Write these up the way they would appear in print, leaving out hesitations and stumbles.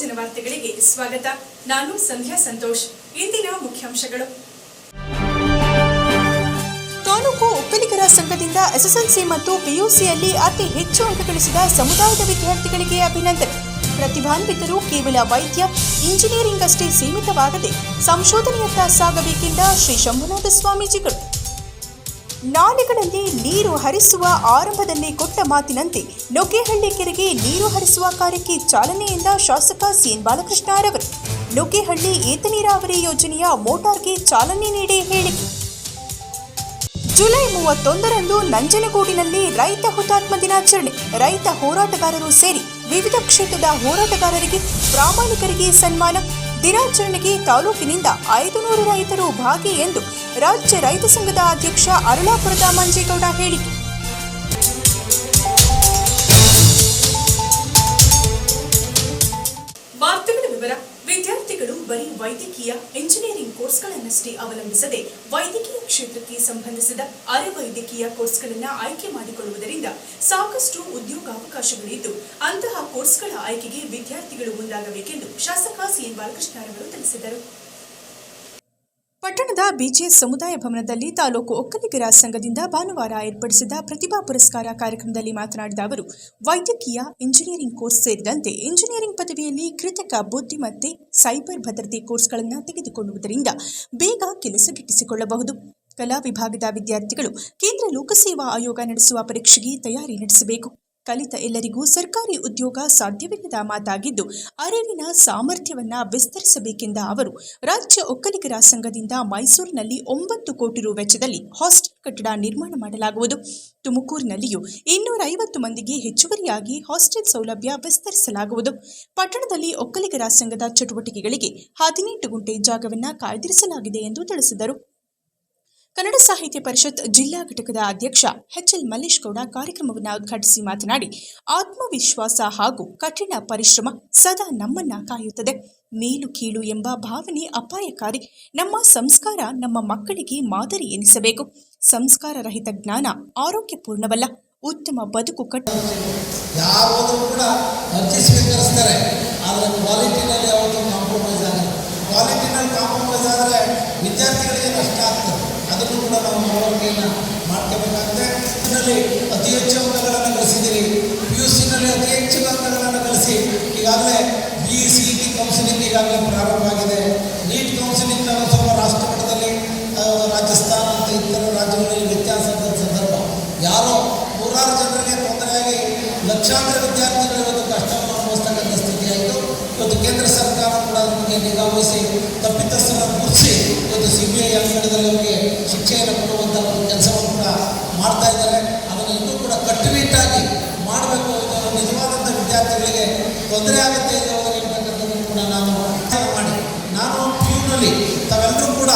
ಜನವಾರ್ತೆಗಳಿಗೆ ಸ್ವಾಗತ. ನಾನು ಸಂಧ್ಯಾ ಸಂತೋಷ್. ಇಂದಿನ ಮುಖ್ಯಾಂಶಗಳು. ತಾಲೂಕು ಒಕ್ಕಲಿಗರ ಸಂಘದಿಂದ ಎಸ್ಎಸ್ಎಲ್ಸಿ ಮತ್ತು ಪಿಯುಸಿಯಲ್ಲಿ ಅತಿ ಹೆಚ್ಚು ಅಂಕ ಗಳಿಸಿದ ಸಮುದಾಯದ ವಿದ್ಯಾರ್ಥಿಗಳಿಗೆ ಅಭಿನಂದನೆ. ಪ್ರತಿಭಾನ್ವಿತರು ಕೇವಲ ವೈದ್ಯ, ಇಂಜಿನಿಯರಿಂಗ್ ಅಷ್ಟೇ ಸೀಮಿತವಾಗದೆ ಸಂಶೋಧನೆಯತ್ತ ಸಾಗಬೇಕೆಂದ ಶ್ರೀ ಶಂಭುನಾಥ ಸ್ವಾಮೀಜಿಗಳು. ನಾಲೆಗಳಲ್ಲಿ ನೀರು ಹರಿಸುವ ಆರಂಭದಲ್ಲಿ ಕೊಟ್ಟ ಮಾತಿನಂತೆ ನುಗ್ಗೇಹಳ್ಳಿ ಕೆರೆಗೆ ನೀರು ಹರಿಸುವ ಕಾರ್ಯಕ್ಕೆ ಚಾಲನೆ ಎಂದ ಶಾಸಕ ಸಿಎನ್ ಬಾಲಕೃಷ್ಣರವರು. ನುಗ್ಗೇಹಳ್ಳಿ ಏತ ನೀರಾವರಿ ಯೋಜನೆಯ ಮೋಟಾರ್ಗೆ ಚಾಲನೆ ನೀಡಿ ಹೇಳಿಕೆ. ಜುಲೈ 31ರಂದು ನಂಜನಗೂಡಿನಲ್ಲಿ ರೈತ ಹುತಾತ್ಮ ದಿನಾಚರಣೆ. ರೈತ ಹೋರಾಟಗಾರರು ಸೇರಿ ವಿವಿಧ ಕ್ಷೇತ್ರದ ಹೋರಾಟಗಾರರಿಗೆ, ಪ್ರಾಮಾಣಿಕರಿಗೆ ಸನ್ಮಾನ. ದಿನಾಚರಣೆಗೆ ತಾಲೂಕಿನಿಂದ 500 ರೈತರು ಭಾಗಿ ಎಂದು ರಾಜ್ಯ ರೈತ ಸಂಘದ ಅಧ್ಯಕ್ಷ ಅರಳಾಪುರದ ಮಂಜೇಗೌಡ ಹೇಳಿಕೆ. ವಾರ್ತೆಗಳ ವಿವರ. ವಿದ್ಯಾರ್ಥಿಗಳು ಬರೀ ವೈದ್ಯಕೀಯ, ಇಂಜಿನಿಯರಿಂಗ್ ಕೋರ್ಸ್ಗಳನ್ನಷ್ಟೇ ಅವಲಂಬಿಸದೆ ವೈದ್ಯಕೀಯ ಕ್ಷೇತ್ರಕ್ಕೆ ಸಂಬಂಧಿಸಿದ ಅರೆ ವೈದ್ಯಕೀಯ ಕೋರ್ಸ್ಗಳನ್ನು ಆಯ್ಕೆ ಮಾಡಿಕೊಳ್ಳುವುದರಿಂದ ಸಾಕಷ್ಟು ಉದ್ಯೋಗಾವಕಾಶಗಳಿದ್ದು ಅಂತಹ ಕೋರ್ಸ್ಗಳ ಆಯ್ಕೆಗೆ ವಿದ್ಯಾರ್ಥಿಗಳು ಮುಂದಾಗಬೇಕೆಂದು ಶಾಸಕ ಸಿಎನ್ ಬಾಲಕೃಷ್ಣರವರು ತಿಳಿಸಿದರು. ಪಟ್ಟಣದ ಬಿಜಿಎಸ್ ಸಮುದಾಯ ಭವನದಲ್ಲಿ ತಾಲೂಕು ಒಕ್ಕಲಿಗರ ಸಂಘದಿಂದ ಭಾನುವಾರ ಏರ್ಪಡಿಸಿದ ಪ್ರತಿಭಾ ಪುರಸ್ಕಾರ ಕಾರ್ಯಕ್ರಮದಲ್ಲಿ ಮಾತನಾಡಿದ ಅವರು, ವೈದ್ಯಕೀಯ, ಇಂಜಿನಿಯರಿಂಗ್ ಕೋರ್ಸ್ ಸೇರಿದಂತೆ ಇಂಜಿನಿಯರಿಂಗ್ ಪದವಿಯಲ್ಲಿ ಕೃತಕ ಬುದ್ಧಿಮತ್ತೆ, ಸೈಬರ್ ಭದ್ರತೆ ಕೋರ್ಸ್ಗಳನ್ನು ತೆಗೆದುಕೊಳ್ಳುವುದರಿಂದ ಬೇಗ ಕೆಲಸ ಗಿಟ್ಟಿಸಿಕೊಳ್ಳಬಹುದು. ಕಲಾ ವಿಭಾಗದ ವಿದ್ಯಾರ್ಥಿಗಳು ಕೇಂದ್ರ ಲೋಕಸೇವಾ ಆಯೋಗ ನಡೆಸುವ ಪರೀಕ್ಷೆಗೆ ತಯಾರಿ ನಡೆಸಬೇಕು. ಕಲಿತ ಎಲ್ಲರಿಗೂ ಸರ್ಕಾರಿ ಉದ್ಯೋಗ ಸಾಧ್ಯವಿಲ್ಲದ ಮಾತಾಗಿದ್ದು ಅರಿವಿನ ಸಾಮರ್ಥ್ಯವನ್ನ ವಿಸ್ತರಿಸಬೇಕೆಂದ ಅವರು, ರಾಜ್ಯ ಒಕ್ಕಲಿಗರ ಸಂಘದಿಂದ ಮೈಸೂರಿನಲ್ಲಿ 9 ಕೋಟಿ ರು ವೆಚ್ಚದಲ್ಲಿ ಹಾಸ್ಟೆಲ್ ಕಟ್ಟಡ ನಿರ್ಮಾಣ ಮಾಡಲಾಗುವುದು. ತುಮಕೂರಿನಲ್ಲಿಯೂ 250 ಮಂದಿಗೆ ಹೆಚ್ಚುವರಿಯಾಗಿ ಹಾಸ್ಟೆಲ್ ಸೌಲಭ್ಯ ವಿಸ್ತರಿಸಲಾಗುವುದು. ಪಟ್ಟಣದಲ್ಲಿ ಒಕ್ಕಲಿಗರ ಸಂಘದ ಚಟುವಟಿಕೆಗಳಿಗೆ 18 ಗುಂಟೆ ಜಾಗವನ್ನು ಕಾಯ್ದಿರಿಸಲಾಗಿದೆ ಎಂದು ತಿಳಿಸಿದರು. ಕನ್ನಡ ಸಾಹಿತ್ಯ ಪರಿಷತ್ ಜಿಲ್ಲಾ ಘಟಕದ ಅಧ್ಯಕ್ಷ ಎಚ್ಎಲ್ ಮಲ್ಲೇಶ್ ಗೌಡ ಕಾರ್ಯಕ್ರಮವನ್ನು ಉದ್ಘಾಟಿಸಿ ಮಾತನಾಡಿ, ಆತ್ಮವಿಶ್ವಾಸ ಹಾಗೂ ಕಠಿಣ ಪರಿಶ್ರಮ ಸದಾ ನಮ್ಮನ್ನ ಕಾಯುತ್ತದೆ. ಮೇಲು ಕೀಳು ಎಂಬ ಭಾವನೆ ಅಪಾಯಕಾರಿ. ನಮ್ಮ ಸಂಸ್ಕಾರ ನಮ್ಮ ಮಕ್ಕಳಿಗೆ ಮಾದರಿ ಎನಿಸಬೇಕು. ಸಂಸ್ಕಾರ ರಹಿತ ಜ್ಞಾನ ಆರೋಗ್ಯಪೂರ್ಣವಲ್ಲ. ಉತ್ತಮ ಬದುಕು ವಿದ್ಯಾರ್ಥಿಗಳಿಗೆ ನಷ್ಟ ಆಗ್ತದೆ. ಅದನ್ನು ಕೂಡ ನಾವು ಮನವರಿಕೆಯನ್ನು ಮಾಡ್ಕೋಬೇಕಾಗುತ್ತೆ. ಇದರಲ್ಲಿ ಅತಿ ಹೆಚ್ಚು ಅಂಕಗಳನ್ನು ಗಳಿಸಿದ್ದೀರಿ. PUCನಲ್ಲಿ ಅತಿ ಹೆಚ್ಚು ಅಂಕಗಳನ್ನು ಗಳಿಸಿ ಈಗಾಗಲೇ BCET ಕೌನ್ಸಿಲಿಂಗ್ ಈಗಾಗಲೇ ಪ್ರಾರಂಭ ಆಗಿದೆ. ನೀಟ್ ಕೌನ್ಸಿಲಿಂಗ್ ನಾವು ಸ್ವಲ್ಪ ರಾಷ್ಟ್ರ ಮಟ್ಟದಲ್ಲಿ ರಾಜಸ್ಥಾನ ಅಂತ ಇತರ ರಾಜ್ಯಗಳಲ್ಲಿ ವ್ಯತ್ಯಾಸ ಸಂದರ್ಭ ಯಾರೋ 100 ಜನರಿಗೆ ತೊಂದರೆಯಾಗಿ ಲಕ್ಷಾಂತರ ವಿದ್ಯಾರ್ಥಿಗಳು ಇವತ್ತು ಕಷ್ಟವನ್ನು ಅನುಭವಿಸ್ತಕ್ಕಂಥ ಸ್ಥಿತಿ ಆಯಿತು. ಇವತ್ತು ಕೇಂದ್ರ ಸರ್ಕಾರ ಕೂಡ ನಮಗೆ ನಿಗಾ ವಹಿಸಿ ತಪ್ಪಿತಸ್ಥರನ್ನು ಗುರುತಿಸಿ ಇವತ್ತು CBI ಅಂಗಡಿದಲ್ಲಿ ಅವರಿಗೆ ಶಿಕ್ಷೆಯನ್ನು ಕೊಡುವಂಥ ಒಂದು ಕೆಲಸವನ್ನು ಕೂಡ ಮಾಡ್ತಾ ಇದ್ದಾರೆ. ಅದನ್ನು ಇನ್ನೂ ಕೂಡ ಕಟ್ಟುನಿಟ್ಟಾಗಿ ಮಾಡಬೇಕು. ನಿಜವಾದಂಥ ವಿದ್ಯಾರ್ಥಿಗಳಿಗೆ ತೊಂದರೆ ಆಗುತ್ತೆ ಇರ್ತಕ್ಕಂಥದ್ದನ್ನು ಕೂಡ ನಾನು PUನಲ್ಲಿ ತಾವೆಲ್ಲರೂ ಕೂಡ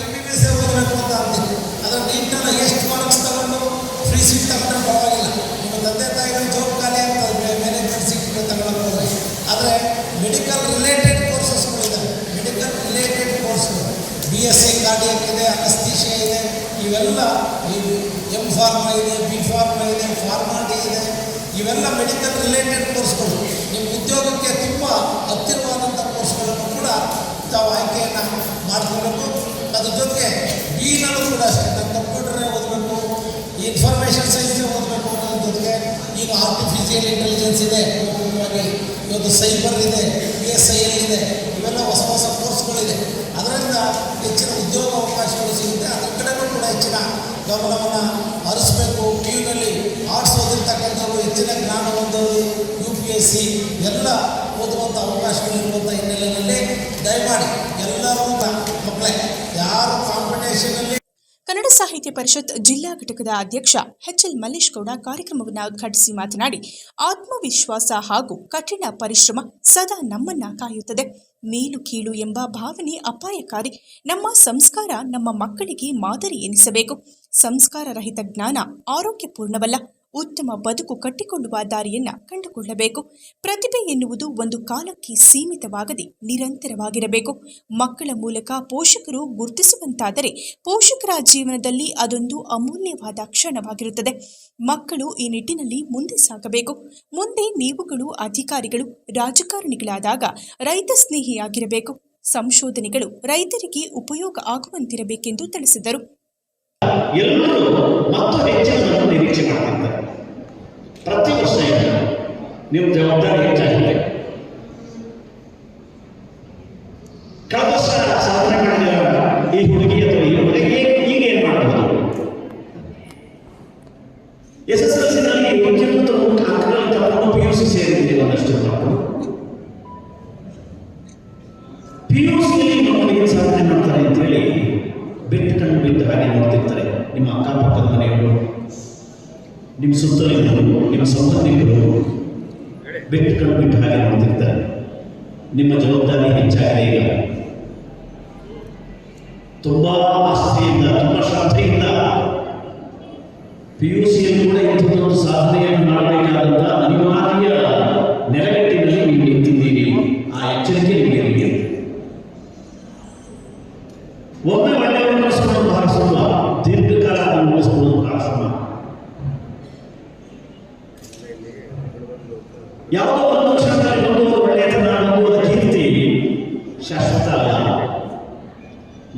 MBBS ಓದಬೇಕು ಅಂತ ಅಂತೀನಿ. ಅದರ ನೀಟ್ನಲ್ಲಿ ಎಷ್ಟು ಮಾರ್ಕ್ಸ್ ತಗೊಂಡು ಫ್ರೀ ಸೀಟ್ ತಗೊಂಡ್ರೆ ಪರವಾಗಿಲ್ಲ. ನಿಮ್ಮ ತಂದೆ ತಾಯಿಗಳು ಜಾಬ್ ಖಾಲಿ ಅಂತ ಮ್ಯಾನೇಜ್ಮೆಂಟ್ ಸೀಟ್ ತಗೊಳ್ಳೋಕೆ ಹೋದರೆ, ಆದರೆ ಮೆಡಿಕಲ್ ರಿಲೇಟೆಡ್ ಕೋರ್ಸಸ್ಗಳಿದ್ದಾವೆ. ಮೆಡಿಕಲ್ ರಿಲೇಟೆಡ್ ಕೋರ್ಸ್ಗಳು BSc ಕಾರ್ಡಿಯಾಕ್ ಇದೆ, ಅನಸ್ಥೀಶಿಯಾ ಇದೆ, ಇವೆಲ್ಲ M.Pharma ಇದೆ, B.Pharma ಇದೆ, Pharma D ಇದೆ. ಇವೆಲ್ಲ ಮೆಡಿಕಲ್ ರಿಲೇಟೆಡ್ ಕೋರ್ಸ್ಗಳು. ನಿಮ್ಮ ಉದ್ಯೋಗಕ್ಕೆ ತುಂಬ ಹತ್ತಿರವಾದಂಥ ಕೋರ್ಸ್ಗಳನ್ನು ಕೂಡ ತಾವು ಆಯ್ಕೆಯನ್ನು ಮಾಡ್ಕೋಬೇಕು. ಅದ್ರ ಜೊತೆಗೆ B.ನಲ್ಲೂ ಕೂಡ ಅಷ್ಟೇ, ನಾನು ಕಂಪ್ಯೂಟರೇ ಓದಬೇಕು, ಇನ್ಫಾರ್ಮೇಷನ್ ಸೈನ್ಸೇ ಓದಬೇಕು ಅನ್ನೋದ್ರ ಜೊತೆಗೆ ಈಗ ಆರ್ಟಿಫಿಷಿಯಲ್ ಇಂಟೆಲಿಜೆನ್ಸ್ ಇದೆ, ಇವತ್ತು ಸೈಬರ್ ಇದೆ, PSIL ಇದೆ. ಇವೆಲ್ಲ ಹೊಸ ಹೊಸ ಕೋರ್ಸ್ಗಳಿದೆ. ಅದರಿಂದ ಹೆಚ್ಚಿನ ಉದ್ಯೋಗ ಅವಕಾಶಗಳು ಸಿಗುತ್ತೆ. ಅದರ ಕಡೆಗೂ ಕೂಡ ಹೆಚ್ಚಿನ ಗಮನವನ್ನು ಹರಿಸಬೇಕು. PUನಲ್ಲಿ ಆರ್ಟ್ಸ್ ಓದಿರ್ತಕ್ಕಂಥವ್ರು ಹೆಚ್ಚಿನ ಜ್ಞಾನ ಹೊಂದೋದು, UPSC ಎಲ್ಲ ಓದುವಂಥ ಅವಕಾಶಗಳಿರುವಂಥ ಹಿನ್ನೆಲೆಯಲ್ಲಿ ದಯಮಾಡಿ ಎಲ್ಲರೂ ಮಕ್ಕಳೇ ಯಾರು ಕಾಂಪಿಟೇಷನಲ್ಲಿ. ಕನ್ನಡ ಸಾಹಿತ್ಯ ಪರಿಷತ್ ಜಿಲ್ಲಾ ಘಟಕದ ಅಧ್ಯಕ್ಷ ಎಚ್ಎಲ್ ಮಲ್ಲೇಶ್ ಗೌಡ ಕಾರ್ಯಕ್ರಮವನ್ನು ಉದ್ಘಾಟಿಸಿ ಮಾತನಾಡಿ, ಆತ್ಮವಿಶ್ವಾಸ ಹಾಗೂ ಕಠಿಣ ಪರಿಶ್ರಮ ಸದಾ ನಮ್ಮನ್ನ ಕಾಯುತ್ತದೆ. ಮೇಲು ಕೀಳು ಎಂಬ ಭಾವನೆ ಅಪಾಯಕಾರಿ. ನಮ್ಮ ಸಂಸ್ಕಾರ ನಮ್ಮ ಮಕ್ಕಳಿಗೆ ಮಾದರಿ ಎನಿಸಬೇಕು. ಸಂಸ್ಕಾರ ರಹಿತ ಜ್ಞಾನ ಆರೋಗ್ಯಪೂರ್ಣವಲ್ಲ. ಉತ್ತಮ ಬದುಕು ಕಟ್ಟಿಕೊಳ್ಳುವ ದಾರಿಯನ್ನ ಕಂಡುಕೊಳ್ಳಬೇಕು. ಪ್ರತಿಭೆ ಎನ್ನುವುದು ಒಂದು ಕಾಲಕ್ಕೆ ಸೀಮಿತವಾಗದೆ ನಿರಂತರವಾಗಿರಬೇಕು. ಮಕ್ಕಳ ಮೂಲಕ ಪೋಷಕರು ಗುರುತಿಸುವಂತಾದರೆ ಪೋಷಕರ ಜೀವನದಲ್ಲಿ ಅದೊಂದು ಅಮೂಲ್ಯವಾದ ಕ್ಷಣವಾಗಿರುತ್ತದೆ. ಮಕ್ಕಳು ಈ ನಿಟ್ಟಿನಲ್ಲಿ ಮುಂದೆ ಸಾಗಬೇಕು. ಮುಂದೆ ನೀವುಗಳು ಅಧಿಕಾರಿಗಳು, ರಾಜಕಾರಣಿಗಳಾದಾಗ ರೈತ ಸ್ನೇಹಿಯಾಗಿರಬೇಕು. ಸಂಶೋಧನೆಗಳು ರೈತರಿಗೆ ಉಪಯೋಗ ಆಗುವಂತಿರಬೇಕೆಂದು ತಿಳಿಸಿದರು. ಎಲ್ಲರೂ ಮತ್ತು ಹೆಚ್ಚಿನದನ್ನು ನಿರೀಕ್ಷೆ ಮಾಡ್ತಿರ್ತಾರೆ. ಪ್ರತಿ ವರ್ಷ ನಿಮ್ಮ ಜವಾಬ್ದಾರಿ ಹೆಚ್ಚಾಗಿದೆ. ಕಳೆದ ವರ್ಷ ಸಾಧನೆ ಮಾಡಿದ ಈ ಹುಡುಗಿ ಅಥವಾ ಈ ಹುಡುಗಿ ಈಗ ಏನ್ ಮಾಡಬಹುದು? SSLCನಲ್ಲಿ ಅತ್ಯುನ್ನತ ಅಂಕಗಳನ್ನು ತಗೊಂಡು PUC ಸೇರಿದ್ದೀವಿ ಒಂದಷ್ಟು ಮಕ್ಕಳು. PUCಯಲ್ಲಿ ಮಕ್ಕಳಿಗೆ ಸಾಧನೆ ಮಾಡ್ತಾರೆ ಅಂತ ಹೇಳಿ ಬಿಟ್ಟು ಕಣ್ಣು ಬಿದ್ದ ಹಾಗೆ ನೋಡ್ತಿರ್ತಾರೆ. ನಿಮ್ಮ ಅಕ್ಕಪಕ್ಕದ ಮನೆಯವರು, ನಿಮ್ಮ ಸುತ್ತಲಿನವರು, ನಿಮ್ಮ ಸಂಬಂಧಿಕರು ಬಿಟ್ಟು ಕಣ್ಣು ಬಿಟ್ಟ ಹಾಗೆ ನೋಡ್ತಿರ್ತಾರೆ. ನಿಮ್ಮ ಜವಾಬ್ದಾರಿ ಹೆಚ್ಚಾಗಿದೆ. ಈಗ ತುಂಬಾ ಆಸಕ್ತಿಯಿಂದ, ತುಂಬಾ ಶ್ರದ್ಧೆಯಿಂದ PUCಯಲ್ಲಿ ಕೂಡ ಇಂಥದ್ದೊಂದು ಸಾಧನೆಯನ್ನು ಮಾಡಬೇಕಾದಂತಹ ಅನಿವಾರ್ಯ ನೆಲೆಗಟ್ಟಿನಲ್ಲಿ ನೀವು ನಿಂತಿದ್ದೀರಿ. ಆ ಎಚ್ಚರಿಕೆ ನಿಮಗೆ ಇರಲಿ. ಒಮ್ಮೆ ಒಳ್ಳೆಯವರು ಉಳಿಸ್ಕೊಳ್ಳೋದು ಬಹಳ ಸುಲಭ, ದೀರ್ಘಕಾಲ ಉಳಿಸ್ಕೊಳ್ಳೋದು ಬಹಳ ಶ್ರಮ. ಯಾವುದೋ ಒಂದು ಕ್ಷಣದಲ್ಲಿ ಒಂದು ಒಳ್ಳೆಯತನ ಅನ್ನುವುದರ ಕೀರ್ತಿ ಶಾಶ್ವತ ಅಲ್ಲ,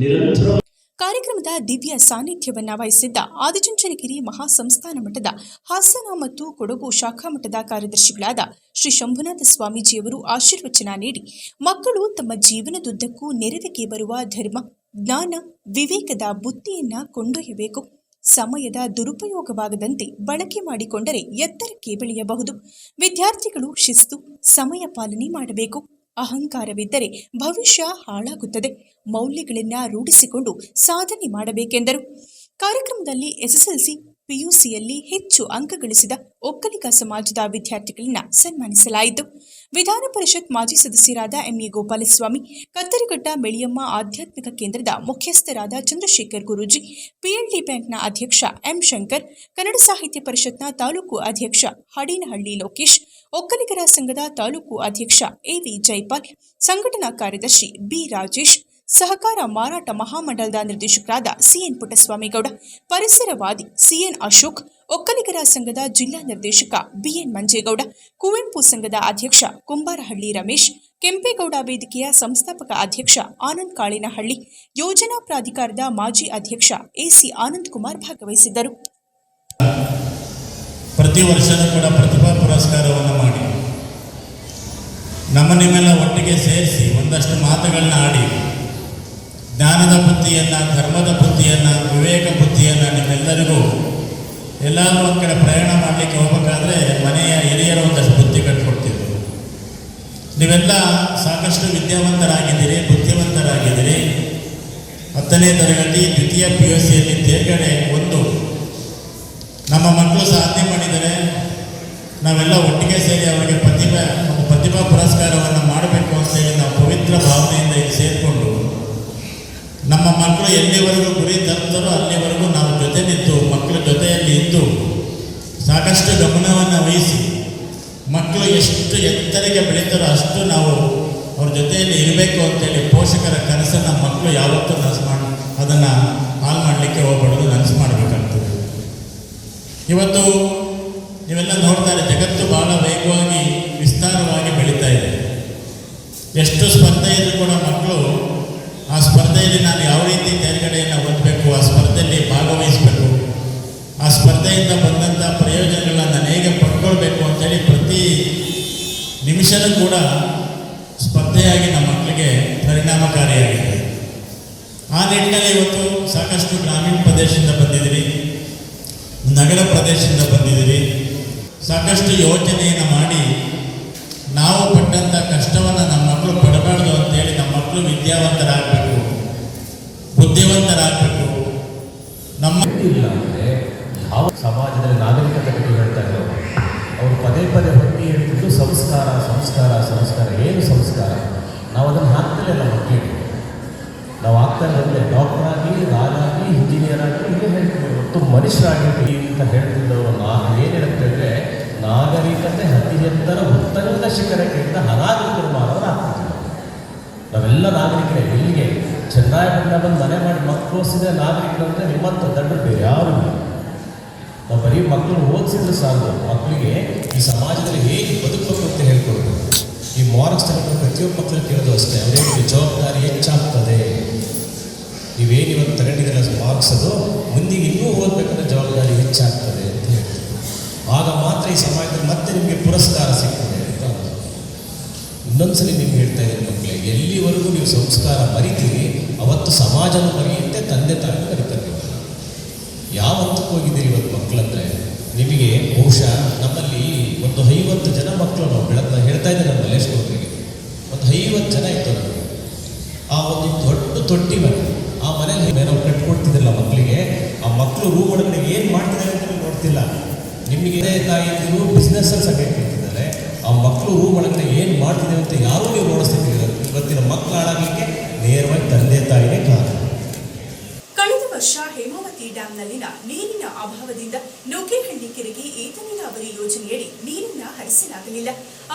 ನಿರಂತರ. ಕಾರ್ಯಕ್ರಮದ ದಿವ್ಯ ಸಾನ್ನಿಧ್ಯವನ್ನ ವಹಿಸಿದ್ದ ಆದಿಚುಂಚನಗಿರಿ ಮಹಾಸಂಸ್ಥಾನ ಮಠದ ಹಾಸನ ಮತ್ತು ಕೊಡಗು ಶಾಖಾ ಮಠದ ಕಾರ್ಯದರ್ಶಿಗಳಾದ ಶ್ರೀ ಶಂಭುನಾಥ ಸ್ವಾಮೀಜಿಯವರು ಆಶೀರ್ವಚನ ನೀಡಿ, ಮಕ್ಕಳು ತಮ್ಮ ಜೀವನದುದ್ದಕ್ಕೂ ನೆರವಿಗೆ ಬರುವ ಧರ್ಮ, ಜ್ಞಾನ, ವಿವೇಕದ ಬುದ್ಧಿಯನ್ನ ಕೊಂಡೊಯ್ಯಬೇಕು. ಸಮಯದ ದುರುಪಯೋಗವಾಗದಂತೆ ಬಳಕೆ ಮಾಡಿಕೊಂಡರೆ ಎತ್ತರಕ್ಕೆ ಬೆಳೆಯಬಹುದು. ವಿದ್ಯಾರ್ಥಿಗಳು ಶಿಸ್ತು, ಸಮಯ ಪಾಲನೆ ಮಾಡಬೇಕು. ಅಹಂಕಾರವಿದ್ದರೆ ಭವಿಷ್ಯ ಹಾಳಾಗುತ್ತದೆ. ಮೌಲ್ಯಗಳನ್ನು ರೂಢಿಸಿಕೊಂಡು ಸಾಧನೆ ಮಾಡಬೇಕೆಂದರು. ಕಾರ್ಯಕ್ರಮದಲ್ಲಿ SSLC, PUCಯಲ್ಲಿ ಹೆಚ್ಚು ಅಂಕ ಗಳಿಸಿದ ಒಕ್ಕಲಿಗ ಸಮಾಜದ ವಿದ್ಯಾರ್ಥಿಗಳನ್ನ ಸನ್ಮಾನಿಸಲಾಯಿತು. ವಿಧಾನ ಪರಿಷತ್ ಮಾಜಿ ಸದಸ್ಯರಾದ MA ಗೋಪಾಲಸ್ವಾಮಿ, ಕತ್ತರಿಘಟ್ಟ ಮೆಳಿಯಮ್ಮ ಆಧ್ಯಾತ್ಮಿಕ ಕೇಂದ್ರದ ಮುಖ್ಯಸ್ಥರಾದ ಚಂದ್ರಶೇಖರ್ ಗುರೂಜಿ, PLD ಬ್ಯಾಂಕ್ನ ಅಧ್ಯಕ್ಷ M ಶಂಕರ್, ಕನ್ನಡ ಸಾಹಿತ್ಯ ಪರಿಷತ್ನ ತಾಲೂಕು ಅಧ್ಯಕ್ಷ ಹಡೀನಹಳ್ಳಿ ಲೋಕೇಶ್, ಒಕ್ಕಲಿಗರ ಸಂಘದ ತಾಲೂಕು ಅಧ್ಯಕ್ಷ AV ಜೈಪಾಲ್, ಸಂಘಟನಾ ಕಾರ್ಯದರ್ಶಿ B ರಾಜೇಶ್, ಸಹಕಾರ ಮಾರಾಟ ಮಹಾಮಂಡಲದ ನಿರ್ದೇಶಕರಾದ CN ಪುಟ್ಟಸ್ವಾಮಿಗೌಡ, ಪರಿಸರವಾದಿ CN ಅಶೋಕ್, ಒಕ್ಕಲಿಗರ ಸಂಘದ ಜಿಲ್ಲಾ ನಿರ್ದೇಶಕ BN ಮಂಜೇಗೌಡ, ಕುವೆಂಪು ಸಂಘದ ಅಧ್ಯಕ್ಷ ಕುಂಬಾರಹಳ್ಳಿ ರಮೇಶ್, ಕೆಂಪೇಗೌಡ ವೇದಿಕೆಯ ಸಂಸ್ಥಾಪಕ ಅಧ್ಯಕ್ಷ ಆನಂದ್ ಕಾಳಿನಹಳ್ಳಿ, ಯೋಜನಾ ಪ್ರಾಧಿಕಾರದ ಮಾಜಿ ಅಧ್ಯಕ್ಷ AC ಆನಂದ್ ಕುಮಾರ್ ಭಾಗವಹಿಸಿದ್ದರು. ಪ್ರತಿ ವರ್ಷವೂ ಕೂಡ ಪ್ರತಿಭಾ ಪುರಸ್ಕಾರವನ್ನು ಮಾಡಿ ನಿಮ್ಮೆಲ್ಲ ಒಟ್ಟಿಗೆ ಸೇರಿಸಿ ಒಂದಷ್ಟು ಮಾತುಗಳನ್ನ ಆಡಿ ಜ್ಞಾನದ ಬುದ್ಧಿಯನ್ನು, ಧರ್ಮದ ಬುದ್ಧಿಯನ್ನು, ವಿವೇಕ ಬುದ್ಧಿಯನ್ನು ನಿಮ್ಮೆಲ್ಲರಿಗೂ ಎಲ್ಲಾದರೂ ಒಂದು ಕಡೆ ಪ್ರಯಾಣ ಮಾಡಲಿಕ್ಕೆ ಹೋಗಬೇಕಾದ್ರೆ ಮನೆಯ ಹಿರಿಯರು ಒಂದಷ್ಟು ಬುದ್ಧಿ ಕಟ್ಕೊಡ್ತಿದ್ರು. ನೀವೆಲ್ಲ ಸಾಕಷ್ಟು ವಿದ್ಯಾವಂತರಾಗಿದ್ದೀರಿ, ಬುದ್ಧಿವಂತರಾಗಿದ್ದೀರಿ. 10ನೇ ತರಗತಿ ದ್ವಿತೀಯ PUCಯಲ್ಲಿ ತೇರ್ಗಡೆ ಒಂದು ನಮ್ಮ ಮಕ್ಕಳು ಸಾಧನೆ ಮಾಡಿದರೆ ನಾವೆಲ್ಲ ಒಟ್ಟಿಗೆ ಸೇರಿ ಅವರಿಗೆ ಪ್ರತಿಭಾ ಪುರಸ್ಕಾರವನ್ನು ಮಾಡಬೇಕು ಅಂತೇಳಿ ನಾವು ಪವಿತ್ರ ಭಾವನೆಯಿಂದ ಇಲ್ಲಿ ಸೇರಿಕೊಂಡು ನಮ್ಮ ಮಕ್ಕಳು ಎಲ್ಲಿವರೆಗೂ ಗುರಿ ತಲುಪ್ತಾರೋ ಅಲ್ಲಿವರೆಗೂ ನಾವು ಜೊತೆ ನಿಂತು ಮಕ್ಕಳ ಜೊತೆಯಲ್ಲಿ ಇದ್ದು ಸಾಕಷ್ಟು ಗಮನವನ್ನು ವಹಿಸಿ ಮಕ್ಕಳು ಎಷ್ಟು ಎತ್ತರಿಗೆ ಬೆಳೀತಾರೋ ಅಷ್ಟು ನಾವು ಅವ್ರ ಜೊತೆಯಲ್ಲಿ ಇರಬೇಕು ಅಂತೇಳಿ ಪೋಷಕರ ಕನಸನ್ನು ಮಕ್ಕಳು ಯಾವತ್ತೂ ಅದನ್ನು ಹಾಳು ಮಾಡಲಿಕ್ಕೆ ಹೋಗ್ಬಾರ್ದು, ನನಸು ಮಾಡಬೇಕಾಗ್ತದೆ. ಇವತ್ತು ನೀವೆಲ್ಲ ನೋಡ್ತಾರೆ, ಜಗತ್ತು ಬಹಳ ವೇಗವಾಗಿ ವಿಸ್ತಾರವಾಗಿ ಬೆಳೀತಾ ಇದೆ. ಎಷ್ಟು ಸ್ಪರ್ಧೆ ಇದ್ರೂ ಕೂಡ ಮಕ್ಕಳು ಆ ಸ್ಪರ್ಧೆಯಲ್ಲಿ ನಾನು ಯಾವ ರೀತಿ ತೇರ್ಗಡೆಯನ್ನು ಹೊಂದಬೇಕು, ಆ ಸ್ಪರ್ಧೆಯಲ್ಲಿ ಭಾಗವಹಿಸಬೇಕು, ಆ ಸ್ಪರ್ಧೆಯಿಂದ ಬಂದಂಥ ಪ್ರಯೋಜನಗಳನ್ನ ನಾನು ಹೇಗೆ ಪಡ್ಕೊಳ್ಬೇಕು ಅಂತೇಳಿ ಪ್ರತಿ ನಿಮಿಷನೂ ಕೂಡ ಸ್ಪರ್ಧೆಯಾಗಿ ನಮ್ಮ ಮಕ್ಕಳಿಗೆ ಪರಿಣಾಮಕಾರಿಯಾಗಿದೆ. ಆ ನಿಟ್ಟಿನಲ್ಲಿ ಇವತ್ತು ಸಾಕಷ್ಟು ಗ್ರಾಮೀಣ ಪ್ರದೇಶದಿಂದ ಬಂದಿದ್ದೀರಿ, ನಗರ ಪ್ರದೇಶದಿಂದ ಬಂದಿದ್ದೀರಿ. ಸಾಕಷ್ಟು ಯೋಚನೆಯನ್ನು ಮಾಡಿ ನಾವು ಪಟ್ಟಂಥ ಕಷ್ಟವನ್ನು ನಮ್ಮ ಮಕ್ಕಳು ಪಡಬಾರ್ದು ಅಂತೇಳಿ ನಮ್ಮ ಮಕ್ಕಳು ವಿದ್ಯಾವಂತರಾಗಬೇಕು, ಬುದ್ಧಿವಂತರಾಗಬೇಕು. ನಮ್ಮ ಇಲ್ಲ ಅಂದರೆ ಯಾವ ಸಮಾಜದಲ್ಲಿ ನಾಗರಿಕತೆ ಬಗ್ಗೆ ಹೇಳ್ತಾ ಇದ್ರು ಅವರು ಪದೇ ಪದೇ ಹೊತ್ತಿ ಹೇಳ್ತಿದ್ದು ಸಂಸ್ಕಾರ ಸಂಸ್ಕಾರ ಸಂಸ್ಕಾರ. ಏನು ಸಂಸ್ಕಾರ? ನಾವು ಅದನ್ನು ಹಾಕ್ತಿಲ್ಲ ನಮ್ಮ ಮಕ್ಕಳಿಗೆ. ನಾವು ಆಗ್ತಾ ಇರೋದ್ರೆ ಡಾಕ್ಟರ್ ಆಗಿ, ರಾಜಾಗಿ, ಇಂಜಿನಿಯರ್ ಆಗಿ, ಇಲ್ಲೇ ಹೇಳ್ತೀವಿ. ಮತ್ತು ಮನುಷ್ಯರಾಗಿ ಅಂತ ಹೇಳ್ತಿದ್ದವರು ನಾನು ಏನು ಹೇಳುತ್ತೆ ಅಂದರೆ ನಾಗರಿಕತೆ ಅತಿ ಎತ್ತರ ಉತ್ತರದ ಶಿಖರಕ್ಕಿಂತ ಅನಾಗರಿಕರು ಮಾನವರು ಆಗ್ತಿದ್ರು. ನಾವೆಲ್ಲ ನಾಗರಿಕರೇ. ಇಲ್ಲಿಗೆ ಚಂದ್ರಾಯಪಟ್ಟಣ ಬಂದು ಮನೆ ಮಾಡಿ ಮಕ್ಕಳು ಓದಿಸಿದ್ರೆ ನಾಗರಿಕರು ಅಂದರೆ ನಿಮ್ಮಂಥ ದೊಡ್ಡ ಬೇರೆ ಯಾರು ಇಲ್ಲ. ನಾವು ಬರೀ ಮಕ್ಕಳು ಓದಿಸಿದ್ರೆ ಸಾಕು, ಮಕ್ಕಳಿಗೆ ಈ ಸಮಾಜದಲ್ಲಿ ಹೇಗೆ ಬದುಕಬೇಕು ಅಂತ ಹೇಳ್ಕೊಡ್ಬೇಕು. ಈ ಮಾರ್ಕ್ಸ್ ತಗೊಂಡು ಪ್ರತಿಯೊಬ್ಬ ಮಕ್ಕಳು ಕೇಳೋದು ಅಷ್ಟೇ, ಅವರಿಗೆ ಜವಾಬ್ದಾರಿ ಹೆಚ್ಚಾಗ್ತದೆ. ನೀವೇನಿವತ್ತು ತಗೊಂಡಿದ್ದೀರ ಮಾರ್ಕ್ಸ್ ಅದು ಮುಂದಿಗೆ ಇನ್ನೂ ಓದಬೇಕಂದ್ರೆ ಜವಾಬ್ದಾರಿ ಹೆಚ್ಚಾಗ್ತದೆ ಅಂತ ಹೇಳ್ತೀವಿ. ಆಗ ಮಾತ್ರ ಈ ಸಮಾಜದಲ್ಲಿ ಮತ್ತೆ ನಿಮಗೆ ಪುರಸ್ಕಾರ ಸಿಗ್ತದೆ ಅಂತ. ಇನ್ನೊಂದ್ಸಲಿ ನಿಮ್ಗೆ ಹೇಳ್ತಾ ಇದ್ದೀನಿ ಮಕ್ಕಳೇ, ಎಲ್ಲಿವರೆಗೂ ನೀವು ಸಂಸ್ಕಾರ ಮರಿತೀರಿ ಅವತ್ತು ಸಮಾಜನೂ ಮರೆಯುತ್ತೆ, ತಂದೆ ತಾಯಿ ಮರಿತಾರೆ. ಯಾವತ್ತಕ್ಕೆ ಹೋಗಿದ್ದೀರಿ ಇವತ್ತು ಮಕ್ಕಳಂದರೆ ನಿಮಗೆ ಬಹುಶಃ ನಮ್ಮಲ್ಲಿ ಒಂದು 50 ಜನ ಮಕ್ಕಳು ನಾವು ಹೇಳ್ತಾ ಇದ್ದಾರೆ ನಮ್ಮ ಮಲ್ಲೇಶ್ವರಿಗೆ ಒಂದು 50 ಜನ ಇತ್ತು ನಮಗೆ. ಆ ಒಂದು ದೊಡ್ಡ ತೊಟ್ಟಿ ಮನೆ, ಆ ಮನೇಲಿ ನಾವು ಕಟ್ಕೊಡ್ತಿದ್ದಿಲ್ಲ ಮಕ್ಕಳಿಗೆ. ಆ ಮಕ್ಕಳು ರೂಮ್ ಒಳಗಡೆ ಏನು ಮಾಡ್ತಿದ್ದಾರೆ ಅಂತ ನೀವು ನೋಡ್ತಿಲ್ಲ. ನಿಮಗೆ ತಾಯಿಯಂದಿರು ಬಿಸ್ನೆಸ್ಸಲ್ಲಿ ಸಹ ಹೇಳ್ತಿದ್ದಾರೆ, ಆ ಮಕ್ಕಳು ರೂಮ್ ಒಳಗಡೆ ಏನು ಮಾಡ್ತಿದ್ದೇವೆ ಅಂತ ಯಾರೂ ನೀವು ನೋಡಿಸ್ತಿದ್ದೀರ. ಇವತ್ತಿನ ಮಕ್ಕಳು ಹಾಳಾಗಲಿಕ್ಕೆ ನೇರವಾಗಿ ತಂದೆ ತಾಯಿನೇ ಕಾರಣ. ಕಳೆದ ವರ್ಷ ಹೇಮಾವತಿ ಡ್ಯಾಂನಲ್ಲಿನ ನೀರಿನ ಅಭಾವದಿಂದ ನುಗ್ಗೇಹಳ್ಳಿ ಕೆರೆಗೆ ಏತ ನೀರಾವರಿ ಯೋಜನೆಯಡಿ ನೀರನ್ನ ಹರಿಸಲಾಗಲಿಲ್ಲ.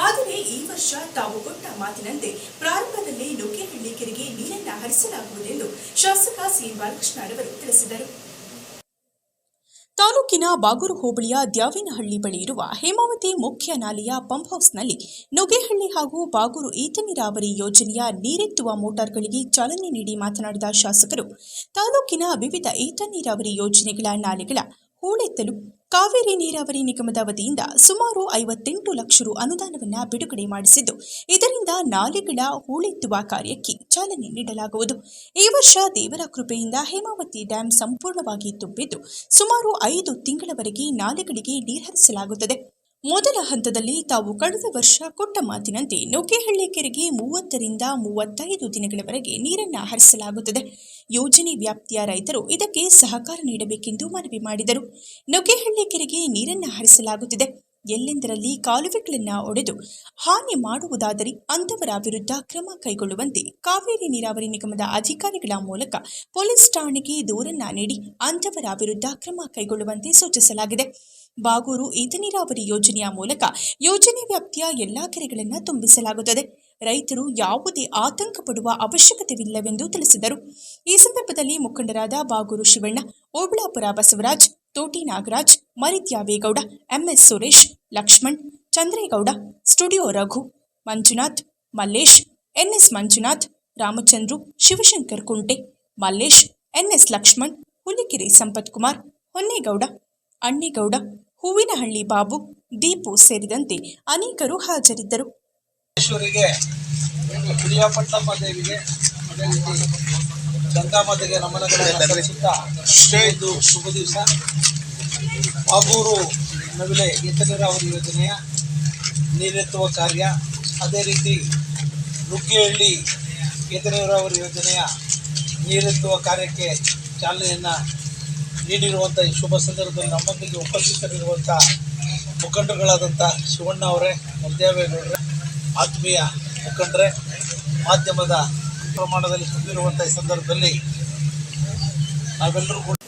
ಆದರೆ ಈ ವರ್ಷ ತಾವು ಕೊಟ್ಟ ಮಾತಿನಂತೆ ಪ್ರಾರಂಭದಲ್ಲೇ ನುಗ್ಗೇಹಳ್ಳಿ ಕೆರೆಗೆ ನೀರನ್ನ ಹರಿಸಲಾಗುವುದೆಂದು ಶಾಸಕ ಸಿ ಬಾಲಕೃಷ್ಣರವರು ತಿಳಿಸಿದರು. ತಾಲೂಕಿನ ಬಾಗೂರು ಹೋಬಳಿಯ ದ್ಯಾವಿನಹಳ್ಳಿ ಬಳಿ ಇರುವ ಹೇಮಾವತಿ ಮುಖ್ಯ ನಾಲೆಯ ಪಂಪ್ ಹೌಸ್ನಲ್ಲಿ ನುಗ್ಗೇಹಳ್ಳಿ ಹಾಗೂ ಬಾಗೂರು ಏತ ನೀರಾವರಿ ಯೋಜನೆಯ ನೀರೆತ್ತುವ ಮೋಟಾರ್ಗಳಿಗೆ ಚಾಲನೆ ನೀಡಿ ಮಾತನಾಡಿದ ಶಾಸಕರು, ತಾಲೂಕಿನ ವಿವಿಧ ಏತ ನೀರಾವರಿ ಯೋಜನೆಗಳ ನಾಲೆಗಳ ಹೂಳೆತ್ತಲು ಕಾವೇರಿ ನೀರಾವರಿ ನಿಗಮದ ವತಿಯಿಂದ ಸುಮಾರು 58 ಲಕ್ಷ ರು ಅನುದಾನವನ್ನು ಬಿಡುಗಡೆ ಮಾಡಿಸಿದ್ದು, ಇದರಿಂದ ನಾಲೆಗಳ ಹೂಳೆತ್ತುವ ಕಾರ್ಯಕ್ಕೆ ಚಾಲನೆ ನೀಡಲಾಗುವುದು. ಈ ವರ್ಷ ದೇವರ ಕೃಪೆಯಿಂದ ಹೇಮಾವತಿ ಡ್ಯಾಂ ಸಂಪೂರ್ಣವಾಗಿ ತುಂಬಿದ್ದು ಸುಮಾರು 5 ತಿಂಗಳವರೆಗೆ ನಾಲೆಗಳಿಗೆ ನೀರು ಹರಿಸಲಾಗುತ್ತದೆ. ಮೊದಲ ಹಂತದಲ್ಲಿ ತಾವು ಕಳೆದ ವರ್ಷ ಕೊಟ್ಟ ಮಾತಿನಂತೆ ನುಗ್ಗೇಹಳ್ಳಿ ಕೆರೆಗೆ 30 ರಿಂದ 35 ದಿನಗಳವರೆಗೆ ನೀರನ್ನು ಹರಿಸಲಾಗುತ್ತದೆ. ಯೋಜನೆ ವ್ಯಾಪ್ತಿಯ ರೈತರು ಇದಕ್ಕೆ ಸಹಕಾರ ನೀಡಬೇಕೆಂದು ಮನವಿ ಮಾಡಿದರು. ನುಗ್ಗೇಹಳ್ಳಿ ಕೆರೆಗೆ ನೀರನ್ನು ಹರಿಸಲಾಗುತ್ತಿದೆ, ಎಲ್ಲೆಂದರಲ್ಲಿ ಕಾಲುವೆಗಳನ್ನು ಒಡೆದು ಹಾನಿ ಮಾಡುವುದಾದರೆ ಅಂತವರ ವಿರುದ್ಧ ಕ್ರಮ ಕೈಗೊಳ್ಳುವಂತೆ ಕಾವೇರಿ ನೀರಾವರಿ ನಿಗಮದ ಅಧಿಕಾರಿಗಳ ಮೂಲಕ ಪೊಲೀಸ್ ಠಾಣೆಗೆ ದೂರನ್ನ ನೀಡಿ ಅಂತವರ ವಿರುದ್ಧ ಕ್ರಮ ಕೈಗೊಳ್ಳುವಂತೆ ಸೂಚಿಸಲಾಗಿದೆ. ಬಾಗೂರು ಏತ ನೀರಾವರಿ ಯೋಜನೆಯ ಮೂಲಕ ಯೋಜನೆ ವ್ಯಾಪ್ತಿಯ ಎಲ್ಲಾ ಕೆರೆಗಳನ್ನು ತುಂಬಿಸಲಾಗುತ್ತದೆ. ರೈತರು ಯಾವುದೇ ಆತಂಕ ಪಡುವ ಅವಶ್ಯಕತೆವಿಲ್ಲವೆಂದು ತಿಳಿಸಿದರು. ಈ ಸಂದರ್ಭದಲ್ಲಿ ಮುಖಂಡರಾದ Baguru Shivanna, Obalapura Basavaraj, Thoti Nagaraj, Marithyavegowda, MS Suresh, Lakshman, Chandregowda, studio Raghu, Manjunath, Mallesh, NS Manjunath, Ramachandru, Shivashankar Kunte, Mallesh, NS Lakshman, Hulikere Sampath Kumar, Honnegowda, Annegowda, Hoovinahalli Babu, Deepu ಸೇರಿದಂತೆ ಅನೇಕರು ಹಾಜರಿದ್ದರು. ಪ್ರಿಯಾಪಟ್ಟಮ್ಮ ದೇವಿಗೆ ಅದೇ ರೀತಿ ಗಂಗಾಮಾತೆಗೆ ನಮನಗಳನ್ನು ಸಲ್ಲಿಸುತ್ತಾ ಇದು ಶುಭ ದಿವಸ. ಬಾಗೂರು ನವಿಲೆ ಏತ ನೀರಾವರಿ ಯೋಜನೆಯ ನೀರೆತ್ತುವ ಕಾರ್ಯ, ಅದೇ ರೀತಿ ನುಗ್ಗೇಹಳ್ಳಿ ಏತ ನೀರಾವರಿ ಯೋಜನೆಯ ನೀರೆತ್ತುವ ಕಾರ್ಯಕ್ಕೆ ಚಾಲನೆಯನ್ನು ನೀಡಿರುವಂಥ ಈ ಶುಭ ಸಂದರ್ಭದಲ್ಲಿ ನಮ್ಮೊಂದಿಗೆ ಉಪಸ್ಥಿತರಿರುವಂಥ ಮುಖಂಡರುಗಳಾದಂಥ ಶಿವಣ್ಣ ಅವರೇ, ಮಲ್ದೇವೇಗೌಡರೇ, ಆತ್ಮೀಯ ಮುಖಂಡರೇ, ಮಾಧ್ಯಮದ ಪ್ರಮಾಣದಲ್ಲಿ ತುಂಬಿರುವಂಥ ಈ ಸಂದರ್ಭದಲ್ಲಿ ನಾವೆಲ್ಲರೂ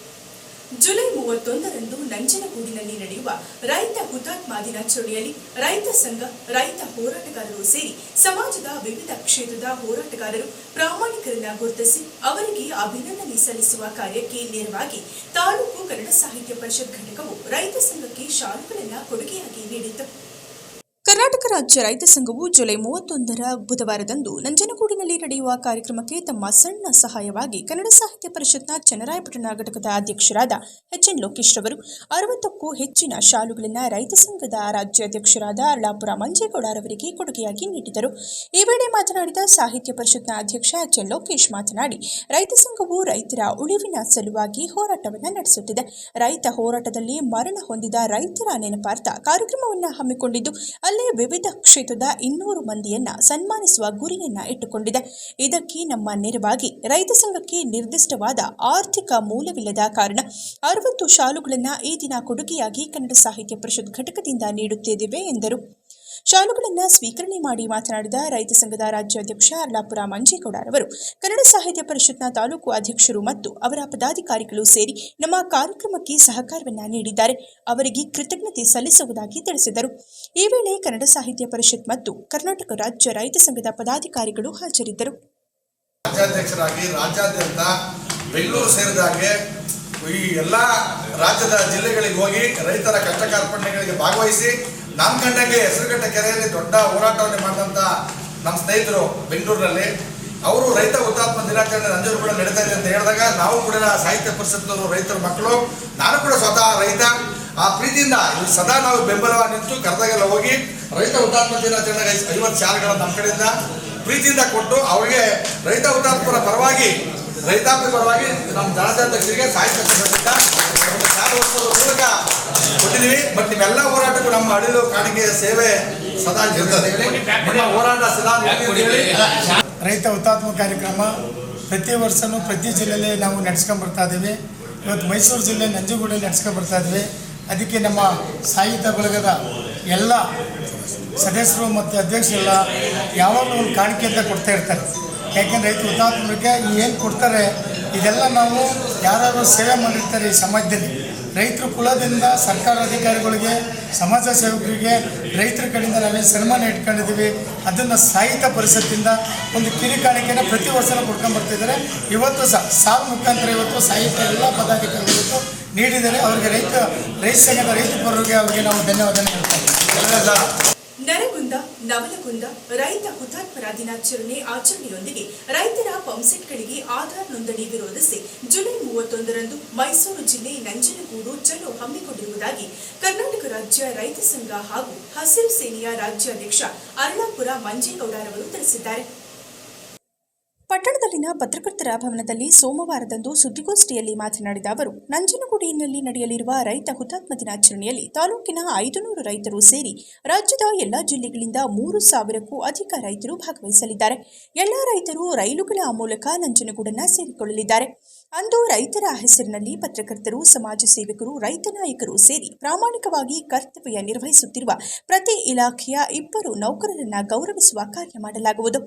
ಜುಲೈ 31ರಂದು ನಂಜನಗೂಡಿನಲ್ಲಿ ನಡೆಯುವ ರೈತ ಹುತಾತ್ಮ ದಿನಾಚರಣೆಯಲ್ಲಿ ರೈತ ಸಂಘ, ರೈತ ಹೋರಾಟಗಾರರು ಸೇರಿ ಸಮಾಜದ ವಿವಿಧ ಕ್ಷೇತ್ರದ ಹೋರಾಟಗಾರರು ಪ್ರಾಮಾಣಿಕರನ್ನ ಗುರುತಿಸಿ ಅವರಿಗೆ ಅಭಿನಂದನೆ ಸಲ್ಲಿಸುವ ಕಾರ್ಯಕ್ಕೆ ನೇರವಾಗಿ ತಾಲೂಕು ಕನ್ನಡ ಸಾಹಿತ್ಯ ಪರಿಷತ್ ಘಟಕವು ರೈತ ಸಂಘಕ್ಕೆ ಶಾಲುಗಳನ್ನು ಕೊಡುಗೆಯಾಗಿ ನೀಡಿತು. ಕರ್ನಾಟಕ ರಾಜ್ಯ ರೈತ ಸಂಘವು ಜುಲೈ 31ರ ಬುಧವಾರದಂದು ನಂಜನಗೂಡಿನಲ್ಲಿ ನಡೆಯುವ ಕಾರ್ಯಕ್ರಮಕ್ಕೆ ತಮ್ಮ ಸಣ್ಣ ಸಹಾಯವಾಗಿ ಕನ್ನಡ ಸಾಹಿತ್ಯ ಪರಿಷತ್ನ ಚನ್ನರಾಯಪಟ್ಟಣ ಘಟಕದ ಅಧ್ಯಕ್ಷರಾದ ಎಚ್ಎನ್ ಲೋಕೇಶ್ ರವರು 60ಕ್ಕೂ ಹೆಚ್ಚಿನ ಶಾಲುಗಳನ್ನು ರೈತ ಸಂಘದ ರಾಜ್ಯಾಧ್ಯಕ್ಷರಾದ ಅರಳಾಪುರ ಮಂಜೇಗೌಡರವರಿಗೆ ಕೊಡುಗೆಯಾಗಿ ನೀಡಿದರು. ಈ ವೇಳೆ ಮಾತನಾಡಿದ ಸಾಹಿತ್ಯ ಪರಿಷತ್ನ ಅಧ್ಯಕ್ಷ ಎಚ್ಎನ್ ಲೋಕೇಶ್ ಮಾತನಾಡಿ, ರೈತ ಸಂಘವು ರೈತರ ಉಳಿವಿನ ಸಲುವಾಗಿ ಹೋರಾಟವನ್ನು ನಡೆಸುತ್ತಿದೆ. ರೈತ ಹೋರಾಟದಲ್ಲಿ ಮರಣ ಹೊಂದಿದ ರೈತರ ನೆನಪಾರ್ಥ ಕಾರ್ಯಕ್ರಮವನ್ನು ಹಮ್ಮಿಕೊಂಡಿದ್ದು, ಅಲ್ಲೇ ವಿವಿಧ ಕ್ಷೇತ್ರದ 200 ಮಂದಿಯನ್ನ ಸನ್ಮಾನಿಸುವ ಗುರಿಯನ್ನ ಇಟ್ಟುಕೊಂಡಿದೆ. ಇದಕ್ಕೆ ನಮ್ಮ ನೆರವಾಗಿ ರೈತ ಸಂಘಕ್ಕೆ ನಿರ್ದಿಷ್ಟವಾದ ಆರ್ಥಿಕ ಮೂಲವಿಲ್ಲದ ಕಾರಣ 60 ಶಾಲುಗಳನ್ನು ಈ ದಿನ ಕೊಡುಗೆಯಾಗಿ ಕನ್ನಡ ಸಾಹಿತ್ಯ ಪರಿಷತ್ ಘಟಕದಿಂದ ನೀಡುತ್ತಿದ್ದೇವೆ ಎಂದರು. ಶಾಲುಗಳನ್ನು ಸ್ವೀಕರಣೆ ಮಾಡಿ ಮಾತನಾಡಿದ ರೈತ ಸಂಘದ ರಾಜ್ಯಾಧ್ಯಕ್ಷ ಅರ್ಲಾಪುರ ಮಂಜೇಗೌಡರವರು ಕನ್ನಡ ಸಾಹಿತ್ಯ ಪರಿಷತ್ನ ತಾಲೂಕು ಅಧ್ಯಕ್ಷರು ಮತ್ತು ಅವರ ಪದಾಧಿಕಾರಿಗಳು ಸೇರಿ ನಮ್ಮ ಕಾರ್ಯಕ್ರಮಕ್ಕೆ ಸಹಕಾರವನ್ನ ನೀಡಿದ್ದಾರೆ. ಅವರಿಗೆ ಕೃತಜ್ಞತೆ ಸಲ್ಲಿಸುವುದಾಗಿ ತಿಳಿಸಿದರು. ಈ ವೇಳೆ ಕನ್ನಡ ಸಾಹಿತ್ಯ ಪರಿಷತ್ ಮತ್ತು ಕರ್ನಾಟಕ ರಾಜ್ಯ ರೈತ ಸಂಘದ ಪದಾಧಿಕಾರಿಗಳು ಹಾಜರಿದ್ದರು. ರಾಜ್ಯಾಧ್ಯಕ್ಷರಾಗಿ ರಾಜ್ಯಾದ್ಯಂತ ಬೆಂಗಳೂರು ಸೇರಿದಾಗೆ ಈ ಎಲ್ಲ ರಾಜ್ಯದ ಜಿಲ್ಲೆಗಳಿಗೆ ಹೋಗಿ ರೈತರ ಕಷ್ಟ ಕಾರ್ಪಣ್ಯಗಳಿಗೆ ಭಾಗವಹಿಸಿ ನಮ್ಮ ಕಂಡಂಗೆ ಹೆಸರುಘಟ್ಟ ಕೆರೆಯಲ್ಲಿ ದೊಡ್ಡ ಹೋರಾಟವನ್ನು ಮಾಡಿದಂಥ ನಮ್ಮ ಸ್ನೇಹಿತರು ಬೆಂಗಳೂರಿನಲ್ಲಿ ಅವರು ರೈತ ಹುತಾತ್ಮ ದಿನಾಚರಣೆ ನಂಜೂರು ಕೂಡ ನಡೀತಾ ಇದೆ ಅಂತ ಹೇಳಿದಾಗ ನಾವು ಕೂಡ ಸಾಹಿತ್ಯ ಪರಿಷತ್ನವರು ರೈತರ ಮಕ್ಕಳು, ನಾನು ಕೂಡ ಸ್ವತಃ ರೈತ, ಆ ಪ್ರೀತಿಯಿಂದ ಇಲ್ಲಿ ಸದಾ ನಾವು ಬೆಂಬಲವಾಗಿ ನಿಂತು ಕರೆದಾಗೆಲ್ಲ ಹೋಗಿ ರೈತ ಹುತಾತ್ಮ ದಿನಾಚರಣೆಗೆ 50 ಶಾಲೆಗಳನ್ನು ನಮ್ಮ ಕಡೆಯಿಂದ ಪ್ರೀತಿಯಿಂದ ಕೊಟ್ಟು ಅವರಿಗೆ ರೈತ ಹುತಾತ್ಮರ ಪರವಾಗಿ ರೈತಾಪಿ ಪರವಾಗಿ ನಮ್ಮ ಜನತಾಧ್ಯಕ್ಷರಿಗೆ ಸಾಹಿತ್ಯ ಪರಿಷತ್ತಿಂದ ಒಂದು ಮೂಲಕ ಕೊಟ್ಟಿದ್ದೀವಿ. ಬಟ್ ನಿಮ್ಮೆಲ್ಲ ಹೋರಾಟಕ್ಕೂ ನಮ್ಮ ಅಡಿಲು ಕಾಣಿಕೆ ಸೇವೆ ಸದಾ ಇರ್ತದೆ. ನಿಮ್ಮ ಹೋರಾಟ ಸದಾ ರೈತ ಹುತಾತ್ಮ ಕಾರ್ಯಕ್ರಮ ಪ್ರತಿ ವರ್ಷವೂ ಪ್ರತಿ ಜಿಲ್ಲೆಯಲ್ಲಿ ನಾವು ನಡೆಸ್ಕೊಂಡು ಬರ್ತಾ ಇದ್ದೀವಿ. ಇವತ್ತು ಮೈಸೂರು ಜಿಲ್ಲೆ ನಂಜನಗೂಡಲ್ಲಿ ನಡೆಸ್ಕೊಂಡು ಬರ್ತಾ ಇದ್ವಿ. ಅದಕ್ಕೆ ನಮ್ಮ ಸಾಹಿತ್ಯ ಬಳಗದ ಎಲ್ಲ ಸದಸ್ಯರು ಮತ್ತು ಅಧ್ಯಕ್ಷರೆಲ್ಲ ಯಾವಾಗಲೂ ಒಂದು ಕಾಣಿಕೆ ಅಂತ ಕೊಡ್ತಾ ಇರ್ತಾರೆ. ಯಾಕೆಂದರೆ ರೈತ ಹುತಾತ್ಮರಿಗೆ ಏನು ಕೊಡ್ತಾರೆ ಇದೆಲ್ಲ ನಾವು ಯಾರು ಸೇವೆ ಮಾಡಿರ್ತಾರೆ ಈ ಸಮಾಜದಲ್ಲಿ. ರೈತರ ಕುಲದಿಂದ ಸರ್ಕಾರ ಅಧಿಕಾರಿಗಳಿಗೆ, ಸಮಾಜ ಸೇವಕರಿಗೆ ರೈತರ ಕಡೆಯಿಂದ ನಾವೇನು ಸನ್ಮಾನ ಇಟ್ಕೊಂಡಿದ್ದೀವಿ ಅದನ್ನು ಸಾಹಿತ್ಯ ಪರಿಷತ್ತಿಂದ ಒಂದು ಕಿರಿಕಾಣಿಕೆಯನ್ನು ಪ್ರತಿ ವರ್ಷನೂ ಕೊಡ್ಕೊಂಡು ಬರ್ತಿದ್ದಾರೆ. ಇವತ್ತು ಸಾಲ್ ಮುಖಾಂತರ ಇವತ್ತು ಸಾಹಿತ್ಯ ಎಲ್ಲ ಪದಾಧಿಕಾರಿಗಳು ನೀಡಿದ್ದಾರೆ. ಅವರಿಗೆ ರೈತ ಸಂಘದ ರೈತ ಪರರಿಗೆ ಅವರಿಗೆ ನಾವು ಧನ್ಯವಾದ ಹೇಳ್ತೇವೆ. ನರಗುಂದ, ನವಲಗುಂದ ರೈತ ಹುತಾತ್ಮರ ದಿನಾಚರಣೆ ಆಚರಣೆಯೊಂದಿಗೆ ರೈತರ ಪಂಪ್ಸೆಟ್ಗಳಿಗೆ ಆಧಾರ್ ನೋಂದಣಿ ವಿರೋಧಿಸಿ ಜುಲೈ 31ರಂದು ಮೈಸೂರು ಜಿಲ್ಲೆ ನಂಜನಗೂಡು ಚಲೋ ಹಮ್ಮಿಕೊಂಡಿರುವುದಾಗಿ ಕರ್ನಾಟಕ ರಾಜ್ಯ ರೈತ ಸಂಘ ಹಾಗೂ ಹಸಿರು ಸೇನೆಯ ರಾಜ್ಯಾಧ್ಯಕ್ಷ ಅರ್ಲಾಪುರ ಮಂಜೇಗೌಡರವರು ತಿಳಿಸಿದ್ದಾರೆ. ಪಟ್ಟಣದಲ್ಲಿನ ಪತ್ರಕರ್ತರ ಭವನದಲ್ಲಿ ಸೋಮವಾರದಂದು ಸುದ್ದಿಗೋಷ್ಠಿಯಲ್ಲಿ ಮಾತನಾಡಿದ ಅವರು, ನಂಜನಗೂಡಿನಲ್ಲಿ ನಡೆಯಲಿರುವ ರೈತ ಹುತಾತ್ಮ ದಿನಾಚರಣೆಯಲ್ಲಿ ತಾಲೂಕಿನ 500 ರೈತರು ಸೇರಿ ರಾಜ್ಯದ ಎಲ್ಲಾ ಜಿಲ್ಲೆಗಳಿಂದ 3,000ಕ್ಕೂ ಅಧಿಕ ರೈತರು ಭಾಗವಹಿಸಲಿದ್ದಾರೆ. ಎಲ್ಲ ರೈತರು ರೈಲುಗಳ ಮೂಲಕ ನಂಜನಗೂಡನ್ನು ಸೇರಿಕೊಳ್ಳಲಿದ್ದಾರೆ. ಅಂದು ರೈತರ ಹೆಸರಿನಲ್ಲಿ ಪತ್ರಕರ್ತರು, ಸಮಾಜ ಸೇವಕರು, ರೈತ ನಾಯಕರು ಸೇರಿ ಪ್ರಾಮಾಣಿಕವಾಗಿ ಕರ್ತವ್ಯ ನಿರ್ವಹಿಸುತ್ತಿರುವ ಪ್ರತಿ ಇಲಾಖೆಯ 2 ನೌಕರರನ್ನ ಗೌರವಿಸುವ ಕಾರ್ಯ ಮಾಡಲಾಗುವುದು.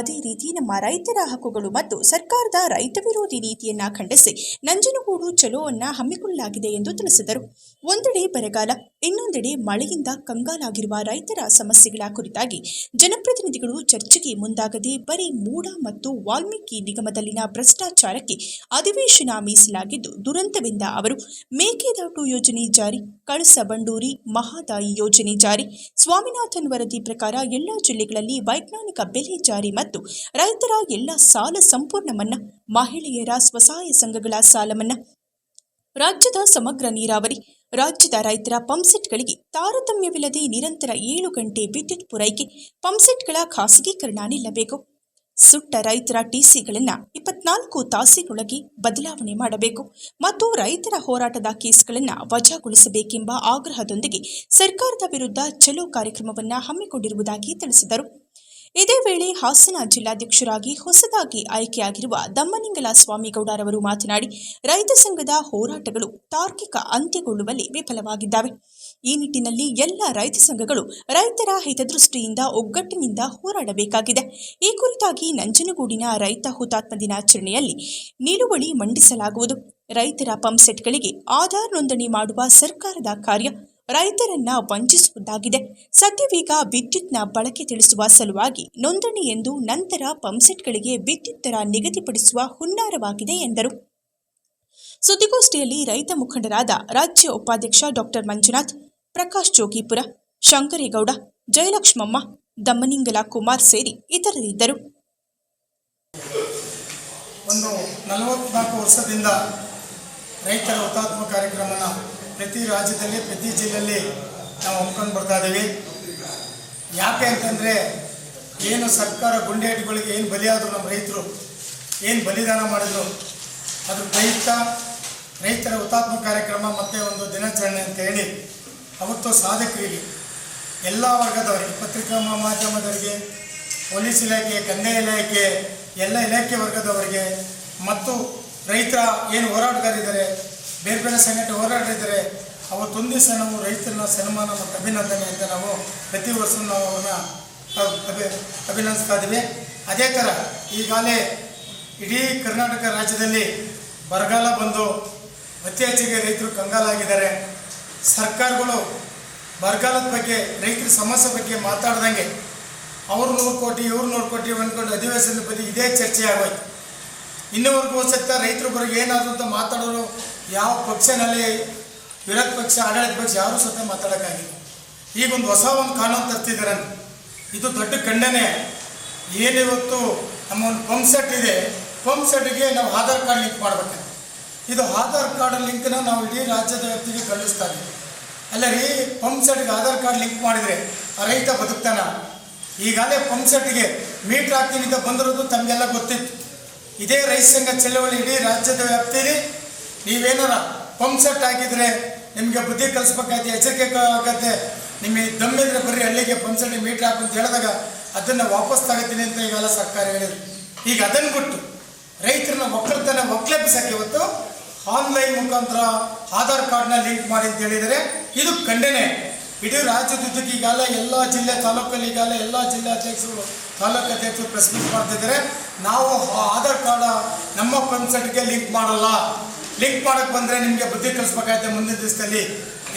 ಅದೇ ರೀತಿ ನಮ್ಮ ರೈತರ ಹಕ್ಕುಗಳು ಮತ್ತು ಸರ್ಕಾರದ ರೈತ ವಿರೋಧಿ ನೀತಿಯನ್ನ ಖಂಡಿಸಿ ನಂಜನಗೂಡು ಚಲೋವನ್ನ ಹಮ್ಮಿಕೊಳ್ಳಲಾಗಿದೆ ಎಂದು ತಿಳಿಸಿದರು. ಒಂದೆಡೆ ಬರಗಾಲ, ಇನ್ನೊಂದೆಡೆ ಮಳೆಯಿಂದ ಕಂಗಾಲಾಗಿರುವ ರೈತರ ಸಮಸ್ಯೆಗಳ ಕುರಿತಾಗಿ ಜನಪ್ರತಿನಿಧಿಗಳು ಚರ್ಚೆಗೆ ಮುಂದಾಗದೆ ಬರೀ ಮೂಡ ಮತ್ತು ವಾಲ್ಮೀಕಿ ನಿಗಮದಲ್ಲಿನ ಭ್ರಷ್ಟಾಚಾರಕ್ಕೆ ಅಧಿವೇಶನ ಮೀಸಲಾಗಿದ್ದು ದುರಂತವೆಂದ ಅವರು, ಮೇಕೆದಾಟು ಯೋಜನೆ ಜಾರಿ, ಕಳಸ ಬಂಡೂರಿ ಮಹಾದಾಯಿ ಯೋಜನೆ ಜಾರಿ, ಸ್ವಾಮಿನಾಥನ್ ವರದಿ ಪ್ರಕಾರ ಎಲ್ಲ ಜಿಲ್ಲೆಗಳಲ್ಲಿ ವೈಜ್ಞಾನಿಕ ಬೆಲೆ ಜಾರಿ ಮತ್ತು ರೈತರ ಎಲ್ಲ ಸಾಲ ಸಂಪೂರ್ಣ ಮನ್ನಾ, ಮಹಿಳೆಯರ ಸ್ವಸಹಾಯ ಸಂಘಗಳ ಸಾಲ ಮನ್ನಾ, ರಾಜ್ಯದ ಸಮಗ್ರ ನೀರಾವರಿ, ರಾಜ್ಯದ ರೈತರ ಪಂಪ್ಸೆಟ್ಗಳಿಗೆ ತಾರತಮ್ಯವಿಲ್ಲದೆ ನಿರಂತರ 7 ಗಂಟೆ ವಿದ್ಯುತ್ ಪೂರೈಕೆ, ಪಂಪ್ಸೆಟ್ಗಳ ಖಾಸಗೀಕರಣ ನಿಲ್ಲಬೇಕು, ಸುಟ್ಟ ರೈತರ ಟಿಸಿಗಳನ್ನು 24 ತಾಸಿನೊಳಗೆ ಬದಲಾವಣೆ ಮಾಡಬೇಕು ಮತ್ತು ರೈತರ ಹೋರಾಟದ ಕೇಸ್ಗಳನ್ನು ವಜಾಗೊಳಿಸಬೇಕೆಂಬ ಆಗ್ರಹದೊಂದಿಗೆ ಸರ್ಕಾರದ ವಿರುದ್ಧ ಚಲೋ ಕಾರ್ಯಕ್ರಮವನ್ನು ಹಮ್ಮಿಕೊಂಡಿರುವುದಾಗಿ ತಿಳಿಸಿದರು. ಇದೇ ವೇಳೆ ಹಾಸನ ಜಿಲ್ಲಾಧ್ಯಕ್ಷರಾಗಿ ಹೊಸದಾಗಿ ಆಯ್ಕೆಯಾಗಿರುವ ದಮ್ಮನಿಂಗಲ ಸ್ವಾಮಿಗೌಡರವರು ಮಾತನಾಡಿ, ರೈತ ಸಂಘದ ಹೋರಾಟಗಳು ತಾರ್ಕಿಕ ಅಂತ್ಯಗೊಳ್ಳುವಲ್ಲಿ ವಿಫಲವಾಗಿದ್ದಾವೆ. ಈ ನಿಟ್ಟಿನಲ್ಲಿ ಎಲ್ಲ ರೈತ ಸಂಘಗಳು ರೈತರ ಹಿತದೃಷ್ಟಿಯಿಂದ ಒಗ್ಗಟ್ಟಿನಿಂದ ಹೋರಾಡಬೇಕಾಗಿದೆ. ಈ ಕುರಿತಾಗಿ ನಂಜನಗೂಡಿನ ರೈತ ಹುತಾತ್ಮ ದಿನಾಚರಣೆಯಲ್ಲಿ ನಿಲುವಳಿ ಮಂಡಿಸಲಾಗುವುದು. ರೈತರ ಪಂಪ್ಸೆಟ್ಗಳಿಗೆ ಆಧಾರ್ ನೋಂದಣಿ ಮಾಡುವ ಸರ್ಕಾರದ ಕಾರ್ಯ ರೈತರನ್ನ ವಂಚಿಸುವುದಾಗಿದೆ. ಸದ್ಯವೀಗ ವಿದ್ಯುತ್ನ ಬಳಕೆ ತಿಳಿಸುವ ಸಲುವಾಗಿ ನೋಂದಣಿ ಎಂದು ನಂತರ ಪಂಪ್ಸೆಟ್ಗಳಿಗೆ ವಿದ್ಯುತ್ ದರ ನಿಗದಿಪಡಿಸುವ ಹುನ್ನಾರವಾಗಿದೆ ಎಂದರು. ಸುದ್ದಿಗೋಷ್ಠಿಯಲ್ಲಿ ರೈತ ಮುಖಂಡರಾದ ರಾಜ್ಯ ಉಪಾಧ್ಯಕ್ಷ ಡಾಕ್ಟರ್ ಮಂಜುನಾಥ್, ಪ್ರಕಾಶ್ ಜೋಗಿಪುರ, ಶಂಕರೇಗೌಡ, ಜಯಲಕ್ಷ್ಮಮ್ಮ, ದಮ್ಮನಿಂಗಲ ಕುಮಾರ್ ಸೇರಿ ಇತರರಿದ್ದರು. ಒಂದು 44 ವರ್ಷದಿಂದ ರೈತರ ಹುತಾತ್ಮ ಕಾರ್ಯಕ್ರಮನ ಪ್ರತಿ ರಾಜ್ಯದಲ್ಲಿ ಪ್ರತಿ ಜಿಲ್ಲೆಯಲ್ಲಿ ನಾವು ಹಮ್ಮಿಕೊಂಡು ಬರ್ತಾ ಇದ್ದೀವಿ. ಯಾಕೆ ಅಂತಂದರೆ ಏನು ಸರ್ಕಾರ ಗುಂಡೇಟುಗಳಿಗೆ ಏನು ಬಲಿಯಾದರು, ನಮ್ಮ ರೈತರು ಏನು ಬಲಿದಾನ ಮಾಡಿದ್ರು, ಅದು ರೈತರ ಹುತಾತ್ಮ ಕಾರ್ಯಕ್ರಮ ಮತ್ತು ಒಂದು ದಿನಾಚರಣೆ ಅಂತ ಹೇಳಿ ಅವತ್ತು ಸಾಧಕರಿಗೆ, ಎಲ್ಲ ವರ್ಗದವರಿಗೆ, ಪತ್ರಿಕಾ ಮಾಧ್ಯಮದವರಿಗೆ, ಪೊಲೀಸ್ ಇಲಾಖೆ, ಕಂದಾಯ ಇಲಾಖೆ, ಎಲ್ಲ ಇಲಾಖೆ ವರ್ಗದವರಿಗೆ ಮತ್ತು ರೈತರ ಏನು ಹೋರಾಟಗಾರಿದ್ದಾರೆ, ಬೇರೆ ಬೇರೆ ಸಂಘಟನೆ ಹೋರಾಟ ಇದ್ದಾರೆ, ಅವತ್ತೊಂದು ದಿವಸ ನಾವು ರೈತರನ್ನ ಸನ್ಮಾನ ಮತ್ತು ಅಭಿನಂದನೆ ಅಂತ ನಾವು ಪ್ರತಿ ವರ್ಷ ನಾವು ಅವ್ರನ್ನ ಅಭಿನಂದಿಸ್ತಾ ಇದ್ದೀವಿ. ಅದೇ ಥರ ಈಗಾಗಲೇ ಇಡೀ ಕರ್ನಾಟಕ ರಾಜ್ಯದಲ್ಲಿ ಬರಗಾಲ ಬಂದು ಅತಿ ಹೆಚ್ಚಿಗೆ ರೈತರು ಕಂಗಾಲಾಗಿದ್ದಾರೆ. ಸರ್ಕಾರಗಳು ಬರಗಾಲದ ಬಗ್ಗೆ, ರೈತರ ಸಮಸ್ಯೆ ಬಗ್ಗೆ ಮಾತಾಡ್ದಂಗೆ ಅವ್ರು 100 ಕೋಟಿ ಇವ್ರು 100 ಕೋಟಿ ಅಂದ್ಕೊಂಡು ಅಧಿವೇಶನದ ಬಗ್ಗೆ ಇದೇ ಚರ್ಚೆ ಆಗೋಯ್ತು. ಇನ್ನೂವರೆಗೂ ಸತ್ತ ರೈತರ ಬಗ್ಗೆ ಏನಾದರೂ ಅಂತ ಮಾತಾಡೋರು ಯಾವ ಪಕ್ಷನಲ್ಲಿ, ವಿರೋಧ ಪಕ್ಷ ಆಡಳಿತ ಪಕ್ಷ ಯಾರೂ ಸತ್ತ ಮಾತಾಡೋಕ್ಕಾಗಿಲ್ಲ. ಈಗೊಂದು ಹೊಸ ಕಾನೂನು ತರ್ತಿದ್ದಾರೆ. ಇದು ದೊಡ್ಡ ಖಂಡನೆ. ಏನಿವತ್ತು ನಮ್ಮ ಒಂದು ಪಂಪ್ ಸೆಟ್ ಇದೆ, ಪಂಪ್ ಸೆಟ್ಗೆ ನಾವು ಆಧಾರ್ ಕಾರ್ಡ್ ಲಿಂಕ್ ಮಾಡಬೇಕು. ಇದು ಆಧಾರ್ ಕಾರ್ಡ್ ಲಿಂಕ್ನ ನಾವು ಇಡೀ ರಾಜ್ಯದ ವ್ಯಾಪ್ತಿಗೆ ಕಳಿಸ್ತಾ ಇದ್ದೀವಿ. ಅಲ್ಲ ರೀ, ಪಂಪ್ ಸೆಟ್ಗೆ ಆಧಾರ್ ಕಾರ್ಡ್ ಲಿಂಕ್ ಮಾಡಿದರೆ ಆ ರೈತ ಬದುಕ್ತಾನ? ಈಗಾಗಲೇ ಪಂಪ್ ಸೆಟ್ಗೆ ಮೀಟ್ರ್ ಹಾಕ್ತೀನಿ ಅಂತ ಬಂದಿರೋದು ತಮಗೆಲ್ಲ ಗೊತ್ತಿತ್ತು. ಇದೇ ರೈತ ಸಂಘ ಚಳವಳಿ ಇಡೀ ರಾಜ್ಯದ ವ್ಯಾಪ್ತಿಯಲ್ಲಿ ನೀವೇನಾರ ಪಂಪ್ ಸೆಟ್ ಹಾಕಿದರೆ ನಿಮಗೆ ಬುದ್ಧಿ ಕಲಿಸ್ಬೇಕಾಯ್ತು, ಎಚ್ಚರಿಕೆ ಆಗತ್ತೆ, ನಿಮಗೆ ದಮ್ಮಿದ್ರೆ ಬರ್ರಿ ಹಳ್ಳಿಗೆ ಪಂಪ್ ಸೆಟ್ಗೆ ಮೀಟ್ರ್ ಹಾಕು ಅಂತ ಹೇಳಿದಾಗ ಅದನ್ನು ವಾಪಸ್ ತಗೋತೀನಿ ಅಂತ ಈಗೆಲ್ಲ ಸರ್ಕಾರ ಹೇಳಿದ್ರು. ಈಗ ಅದನ್ನು ಬಿಟ್ಟು ರೈತರನ್ನ ಒಕ್ಕಲೆಬ್ಬಿಸಕ್ಕೆ ಇವತ್ತು ಆನ್ಲೈನ್ ಮುಖಾಂತರ ಆಧಾರ್ ಕಾರ್ಡ್ನ ಲಿಂಕ್ ಮಾಡಿ ಅಂತ ಹೇಳಿದರೆ ಇದು ಖಂಡನೆ. ಇಡೀ ರಾಜ್ಯದುದ್ದಕ್ಕೆ ಈಗಾಗಲೇ ಎಲ್ಲ ಜಿಲ್ಲೆ ತಾಲೂಕಲ್ಲಿ ಈಗಾಗಲೇ ಎಲ್ಲ ಜಿಲ್ಲಾಧ್ಯಕ್ಷರು, ತಾಲೂಕು ಅಧ್ಯಕ್ಷರು ಪ್ರೆಸ್ ಮೀಟ್ ಮಾಡ್ತಿದ್ದಾರೆ. ನಾವು ಆಧಾರ್ ಕಾರ್ಡ್ ನಮ್ಮ ಪಂಪ್ ಸೆಟ್ಗೆ ಲಿಂಕ್ ಮಾಡಲ್ಲ, ಲಿಂಕ್ ಮಾಡೋಕ್ಕೆ ಬಂದರೆ ನಿಮಗೆ ಬುದ್ಧಿ ಕಲಿಸ್ಬೇಕಾಯ್ತು ಮುಂದಿನ ದಿವಸದಲ್ಲಿ.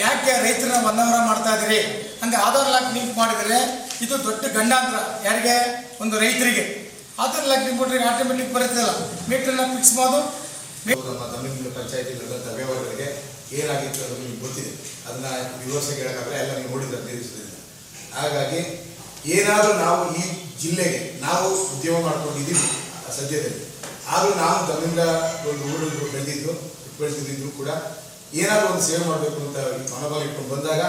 ಯಾಕೆ ರೈತರನ್ನ ಒನ್ನವರ ಮಾಡ್ತಾ ಇದ್ದೀರಿ? ಹಂಗೆ ಆಧಾರ್ ಲಿಂಕ್ ಮಾಡಿದರೆ ಇದು ದೊಡ್ಡ ಗಂಡಾಂತರ. ಯಾರಿಗೆ? ಒಂದು ರೈತರಿಗೆ. ಆಧಾರ್ ಲಿಂಕ್ ಕೊಟ್ಟರೆ ಆಟೋಮೆಟಿಕ್ ಬರುತ್ತಲ್ಲ, ಮೀಟ್ರನ್ನ ಫಿಕ್ಸ್ ಮಾಡೋದು. ನಮ್ಮ ತಮಿಳು ಪಂಚಾಯತಿಗಳಿಂದ ವ್ಯವಹಾರಗಳಿಗೆ ಏನಾಗಿತ್ತು ಅದು ನಿಮ್ಗೆ ಗೊತ್ತಿದೆ. ಅದನ್ನ ವಿವರಿಸಕ್ಕೆ ಹೇಳೋಕ್ಕಾಗಲ್ಲ, ಎಲ್ಲ ನೀವು ನೋಡಿದ್ರೆ ತಿಳಿಸಿದ್ರಿಂದ. ಹಾಗಾಗಿ ಏನಾದರೂ ನಾವು ಈ ಜಿಲ್ಲೆಗೆ ನಾವು ಉದ್ಯಮ ಮಾಡ್ಕೊಂಡಿದ್ದೀವಿ ಸದ್ಯದಲ್ಲಿ, ಆದರೂ ನಾವು ತಮ್ಮಿಂದ ಒಂದು ಊರುಗಳು ಬೆಳೆದಿದ್ದು ಕೂಡ ಏನಾದರೂ ಒಂದು ಸೇವೆ ಮಾಡಬೇಕು ಅಂತ ಮನೋಭಾವ ಇಟ್ಕೊಂಡು ಬಂದಾಗ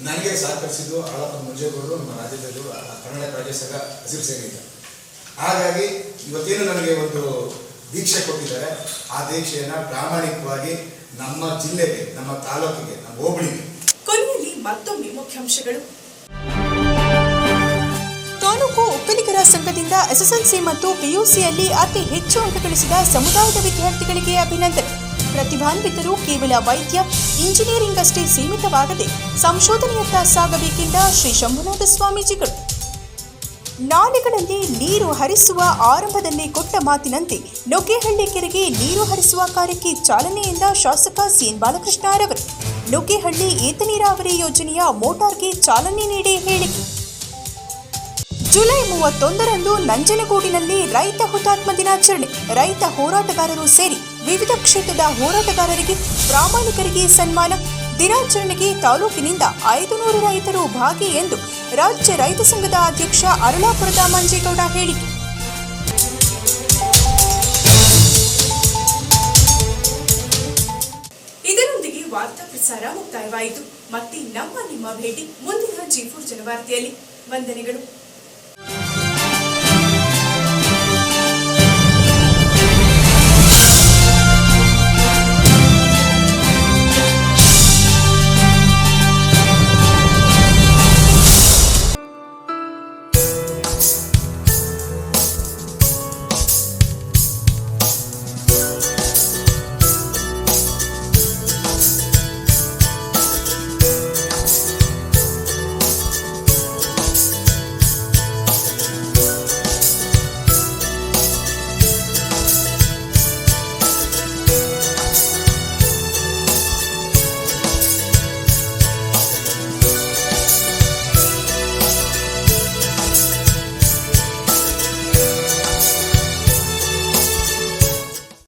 ನನಗೆ ಸಹಕರಿಸಿದ್ದು ಆಳಪ್ಪ ಮಂಜೇಗೌಡರು, ನಮ್ಮ ರಾಜ್ಯದಲ್ಲೂ ಕರ್ನಾಟಕ ರಾಜ್ಯ ಸಂಘ ಹಸಿರು ಸೇನೆಯಿಂದ. ಹಾಗಾಗಿ ಇವತ್ತೇನು ನನಗೆ ಒಂದು ದೀಕ್ಷೆ ಕೊಟ್ಟಿದ್ದಾರೆ, ಆ ದೀಕ್ಷೆಯನ್ನು ಪ್ರಾಮಾಣಿಕವಾಗಿ ನಮ್ಮ ಜಿಲ್ಲೆಗೆ, ನಮ್ಮ ತಾಲೂಕಿಗೆ, ನಮ್ಮ ಹೋಬಳಿಗೆ. ಕೊನೆಯಲ್ಲಿ ಮತ್ತೊಮ್ಮೆ ಮುಖ್ಯಾಂಶಗಳು. ತಾಲೂಕು ಒಕ್ಕಲಿಗರ ಸಂಘದಿಂದ ಎಸ್ಎಸ್ಎಲ್ಸಿ ಮತ್ತು ಪಿಯುಸಿಯಲ್ಲಿ ಅತಿ ಹೆಚ್ಚು ಅಂಕ ಗಳಿಸಿದ ಸಮುದಾಯದ ವಿದ್ಯಾರ್ಥಿಗಳಿಗೆ ಅಭಿನಂದನೆ. ಪ್ರತಿಭಾನ್ವಿತರು ಕೇವಲ ವೈದ್ಯ, ಇಂಜಿನಿಯರಿಂಗ್ ಅಷ್ಟೇ ಸೀಮಿತವಾಗದೆ ಸಂಶೋಧನೆಯತ್ತ ಸಾಗಬೇಕೆಂದ ಶ್ರೀ ಶಂಭುನಾಥ ಸ್ವಾಮೀಜಿಗಳು. ನಾಲೆಗಳಲ್ಲಿ ನೀರು ಹರಿಸುವ ಆರಂಭದಲ್ಲಿ ಕೊಟ್ಟ ಮಾತಿನಂತೆ ನುಗ್ಗೇಹಳ್ಳಿ ಕೆರೆಗೆ ನೀರು ಹರಿಸುವ ಕಾರ್ಯಕ್ಕೆ ಚಾಲನೆ ಎಂದ ಶಾಸಕ ಸಿಎನ್ ಬಾಲಕೃಷ್ಣರವರು. ನುಗ್ಗೇಹಳ್ಳಿ ಏತ ನೀರಾವರಿ ಯೋಜನೆಯ ಮೋಟಾರ್ಗೆ ಚಾಲನೆ ನೀಡಿ ಹೇಳಿಕೆ. ಜುಲೈ 31ರಂದು ನಂಜನಗೂಡಿನಲ್ಲಿ ರೈತ ಹುತಾತ್ಮ ದಿನಾಚರಣೆ. ರೈತ ಹೋರಾಟಗಾರರು ಸೇರಿ ವಿವಿಧ ಕ್ಷೇತ್ರದ ಹೋರಾಟಗಾರರಿಗೆ, ಪ್ರಾಮಾಣಿಕರಿಗೆ ಸನ್ಮಾನ. ದಿನಾಚರಣೆಗೆ ತಾಲೂಕಿನಿಂದ 500 ರೈತರು ಭಾಗಿ ಎಂದು ರಾಜ್ಯ ರೈತ ಸಂಘದ ಅಧ್ಯಕ್ಷ ಅರಳಾಪುರದ ಮಂಜೇಗೌಡ ಹೇಳಿಕೆ. ಇದರೊಂದಿಗೆ ವಾರ್ತಾ ಪ್ರಸಾರ ಮುಕ್ತಾಯವಾಯಿತು. ಮತ್ತೆ ನಿಮ್ಮ ಭೇಟಿ ಮುಂದಿನ G4 ಜನವಾರ್ತೆಯಲ್ಲಿ. ವಂದನೆಗಳು.